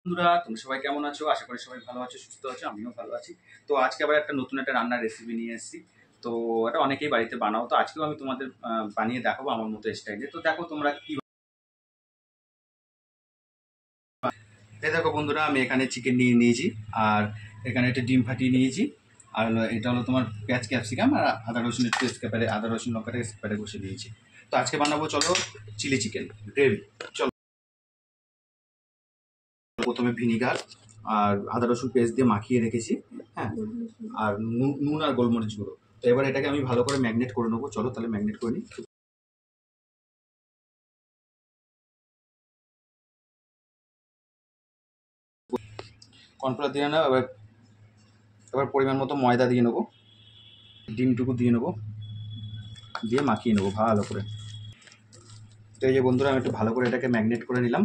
বন্ধুরা, তোমরা সবাই কেমন আছো? আশা করি সবাই ভালো আছো, সুস্থ আছো। আমিও ভালো আছি। তো আজকে আবার একটা নতুন একটা রান্নার রেসিপি নিয়ে এসেছি। তো এটা অনেকেই বাড়িতে বানাও, তো আজকেও আমি তোমাদের বানিয়ে দেখাবো আমার মতো স্টাইলে। তো দেখো তোমরা কি। এই দেখো বন্ধুরা, আমি এখানে চিকেন নিয়ে নিয়েছি, আর এখানে একটা ডিম ফাটিয়ে নিয়েছি, আর এটা হলো তোমার পেঁয়াজ ক্যাপসিকাম আর আদা রসুন একটু স্কেপারে, আদা রসুন লঙ্কাটা স্কেপারে বসে দিয়েছি। তো আজকে বানাবো, চলো, চিলি চিকেন গ্রেভি। চলো, প্রথমে ভিনিগার আর আদা রসুন পেস্ট দিয়ে মাখিয়ে রেখেছি, হ্যাঁ, আর নুন আর গোলমরিচ গুঁড়ো। তো এবার এটাকে আমি ভালো করে ম্যাগনেট করে নেবো। চলো তাহলে ম্যাগনেট করে নিই। কর্নফ্লাওয়ার দিয়ে নেবো। এবার এবার পরিমাণ মতো ময়দা দিয়ে নেবো, ডিমটুকু দিয়ে নেবো, দিয়ে মাখিয়ে নেবো ভালো করে। তো এই যে বন্ধুরা, আমি একটু ভালো করে এটাকে ম্যাগনেট করে নিলাম।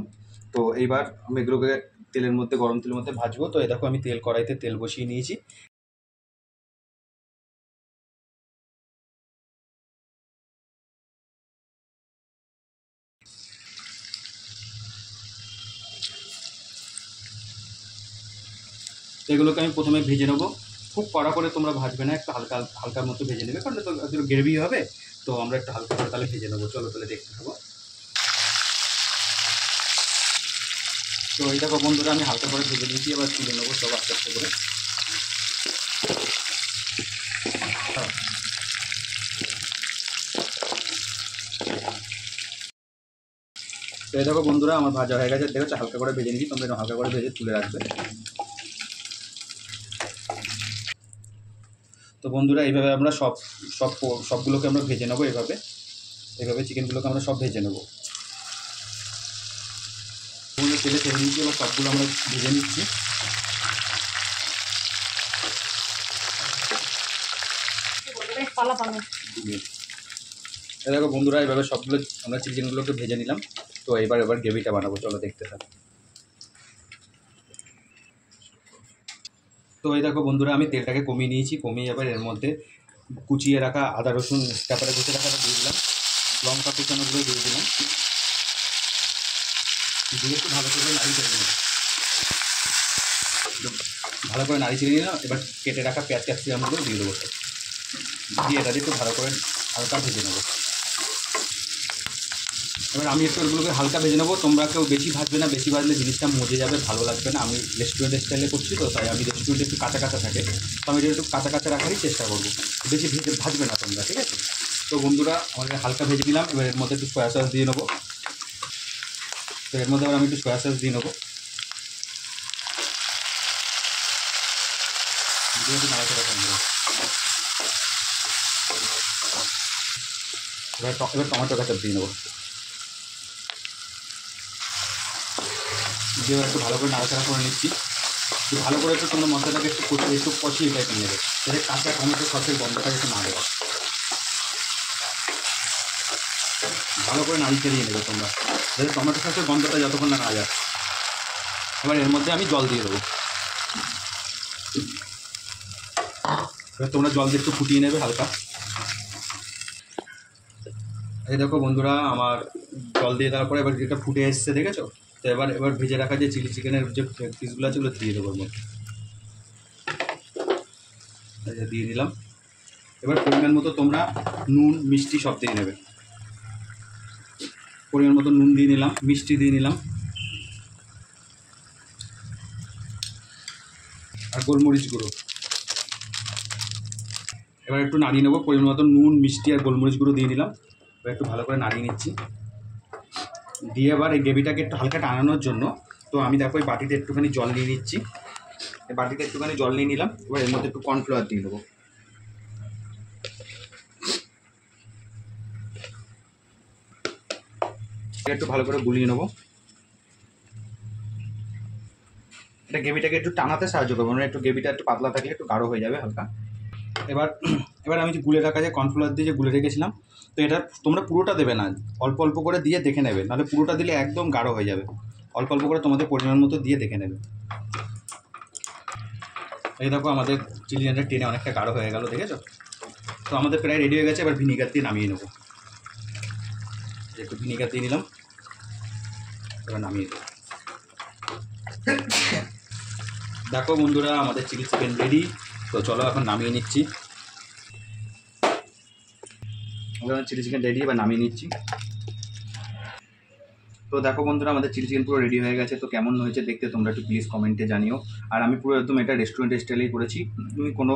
তো এইবার আমি এগুলোকে তেলের মধ্যে, গরম তেলের মধ্যে ভাজবো। তো এই দেখো, আমি কড়াইতে তেল বসিয়ে নিয়েছি। তো এগুলোকে আমি প্রথমে ভেজে নেবো। খুব কড়া করে তোমরা ভাজবে না, একটু হালকা হালকার মতো ভেজে নেবে, কারণ তো একটু গ্রেভি হবে। তো আমরা একটু হালকা করে তাহলে ভেজে নেবো। চলো তাহলে দেখতে থাকবো। তো এই দেখো বন্ধুরা, আমি হালকা করে ভেজে নিয়েছি। এবার তুলে নেবো সব আস্তে আস্তে করে। তো এই দেখো বন্ধুরা, আমার ভাজা হয়ে গেছে। দেখো হালকা করে ভেজে নিয়েছি, তোমরা হালকা করে ভেজে তুলে রাখবে। তো বন্ধুরা, এইভাবে আমরা সবগুলোকে আমরা ভেজে নেবো। এইভাবে এইভাবে চিকেনগুলোকে আমরা সব ভেজে নেবো। তেলে ছেড়ে নিচ্ছি, এবার সবগুলো আমরা ভেজে নিচ্ছি। দেখো বন্ধুরা, এইভাবে সবগুলো আমরা চিকেনগুলোকে ভেজে নিলাম। তো এবার গ্রেভিটা বানাবো। চলো দেখতে থাকো। তো এই দেখো বন্ধুরা, আমি তেলটাকে কমিয়ে নিয়েছি। কমিয়ে এবার এর মধ্যে কুচিয়ে রাখা আদা রসুন তারপরে কুচিয়ে রাখাটা দিয়ে দিলাম, লঙ্কা কুচানোগুলো দিয়ে দিলাম, দিয়ে একটু ভালো করে নাড়ি ছেড়ে নিলাম। ভালো করে নাড়ি ছেড়ে নিলাম। এবার কেটে রাখা পেঁয়াজ ক্যাপসিকামগুলো দিয়ে দেবো, দিয়ে এটা দিয়ে একটু ভালো করে হালকা ভেজে নেবো। এবার আমি একটু ওগুলোকে হালকা ভেজে নেবো। তোমরা কেউ বেশি ভাজবে না, বেশি ভাজলে জিনিসটা মজে যাবে, ভালো লাগবে না। আমি রেস্টুরেন্ট স্টাইলে করছি, তো তাই আমি রেস্টুরেন্টে একটু কাঁচা কাঁচা থাকে, তো আমি একটু কাঁচা কাঁচা রাখারই চেষ্টা করবো। বেশি ভাজবে না তোমরা, ঠিক আছে? তো বন্ধুরা, আমাকে হালকা ভেজে দিলাম। এবার এর মধ্যে একটু সয়া সস দিয়ে নেবো। তো এর মধ্যে আবার আমি একটু সয়া সস দিয়ে নেবো, দিয়ে একটু নাড়াচাড়া করে নেবো। এবার টমেটো কেচাপ দিয়ে নেবো, দিয়ে একটু ভালো করে নাড়াচাড়া করে নিচ্ছি। ভালো করে একটু তোমরা মশলাটাকে একটু কষিয়ে টাইপের নেবে, যাতে কাঁচা টমেটো সসের গন্ধটা একটু না দেওয়া। ভালো করে নাড়ি চালিয়ে নেবে তোমরা, যাতে টমেটো সসের গন্ধটা যতক্ষণ না যায়। এবার এর মধ্যে আমি জল দিয়ে দেবো। এবার তোমরা জল দিয়ে একটু ফুটিয়ে নেবে হালকা। এই দেখো বন্ধুরা, আমার জল দিয়ে দেওয়ার পরে এবার এটা ফুটে এসছে, দেখেছো? তো এবার ভেজে রাখা যে চিলি চিকেনের যে পিসগুলো আছে ওগুলো দিয়ে দেবো এর মধ্যে। দিয়ে দিলাম। এবার পরিমাণ মতো তোমরা নুন মিষ্টি সব দিয়ে নেবে। পরিমাণ মতো নুন দিয়ে নিলাম, মিষ্টি দিয়ে নিলাম, আর গোলমরিচ গুঁড়ো। এবার একটু নাড়িয়ে নেবো। পরিমাণ মতো নুন মিষ্টি আর গোলমরিচ গুঁড়ো দিয়ে নিলাম। এবার একটু ভালো করে নাড়িয়ে নিচ্ছি। দিয়ে এবার এই গ্রেভিটাকে একটু হালকা টানানোর জন্য, তো আমি দেখো এই বাটিতে একটুখানি জল নিয়ে নিচ্ছি। এই বাটিতে একটুখানি জল নিয়ে নিলাম। এবার এর মধ্যে একটু কর্নফ্লাওয়ার দিয়ে দেবো। একটু ভালো করে গুলিয়ে নেবো। এটা গ্রেভিটাকে একটু টানাতে সাহায্য করবো, মানে একটু গ্রেভিটা একটু পাতলা থাকলে একটু গাঢ় হয়ে যাবে হালকা। এবার এবার আমি যে গুলে রাখা যে কর্নফ্লাওয়ার দিয়ে যে গুলে রেখেছিলাম, তো এটা তোমরা পুরোটা দেবে না, অল্প অল্প করে দিয়ে দেখে নেবে, নাহলে পুরোটা দিলে একদম গাঢ় হয়ে যাবে। অল্প অল্প করে তোমাদের পরিমাণ মতো দিয়ে দেখে নেবে। এই দেখো আমাদের চিলি চিকেনটা টেনে অনেকটা গাঢ় হয়ে গেল, দেখেছো? তো আমাদের প্রায় রেডি হয়ে গেছে। এবার ভিনিগার দিয়ে নামিয়ে নেবো। একটু ভিনিগার দিয়ে নিলাম, এবার নামিয়ে দেবো। দেখো বন্ধুরা, আমাদের চিলি চিকেন রেডি। তো চলো এখন নামিয়ে নিচ্ছি। চিলি চিকেন রেডি, এবার নামিয়ে নিচ্ছি। তো দেখো বন্ধুরা, আমাদের চিলি চিকেন পুরো রেডি হয়ে গেছে। তো কেমন হয়েছে দেখতে তোমরা একটু প্লিজ কমেন্টে জানিও। আর আমি পুরো একদম এটা রেস্টুরেন্ট স্টাইলেই করেছি, আমি কোনো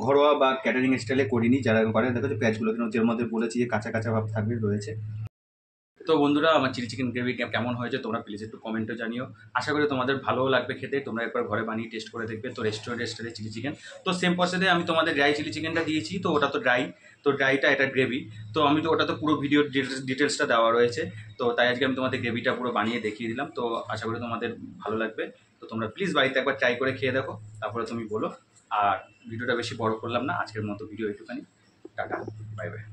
ঘরোয়া বা ক্যাটারিং স্টাইলে করিনি। যারা করে দেখো যে পেঁয়াজগুলো কিন্তু যের মধ্যে বলেছি যে কাঁচা কাঁচা ভাব থাকবে রয়েছে। তো বন্ধুরা, আমার চিলি চিকেন গ্রেভি কেমন হয়েছে তোমরা প্লিজ একটু কমেন্টে জানিও। আশা করি তোমাদের ভালোও লাগবে খেতে। তোমরা একবার ঘরে বানিয়ে টেস্ট করে দেখবে। তো রেস্টুরেন্ট স্টাইলে চিলি চিকেন, তো সেম প্রসেসে আমি তোমাদের ড্রাই চিলি চিকেনটা দিয়েছি। তো ওটা তো ড্রাই, তো ড্রাইটা এটা গ্রেভি। তো আমি তো ওটা তো পুরো ভিডিওর ডিটেলসটা দেওয়া রয়েছে। তো তাই আজকে আমি তোমাদের গ্রেভিটা পুরো বানিয়ে দেখিয়ে দিলাম। তো আশা করি তোমাদের ভালো লাগবে। তো তোমরা প্লিজ বাড়িতে একবার ট্রাই করে খেয়ে দেখো, তারপরে তুমি বলো। আর ভিডিওটা বেশি বড় করলাম না, আজকের মতো ভিডিও একটুখানি। Tata, bye bye.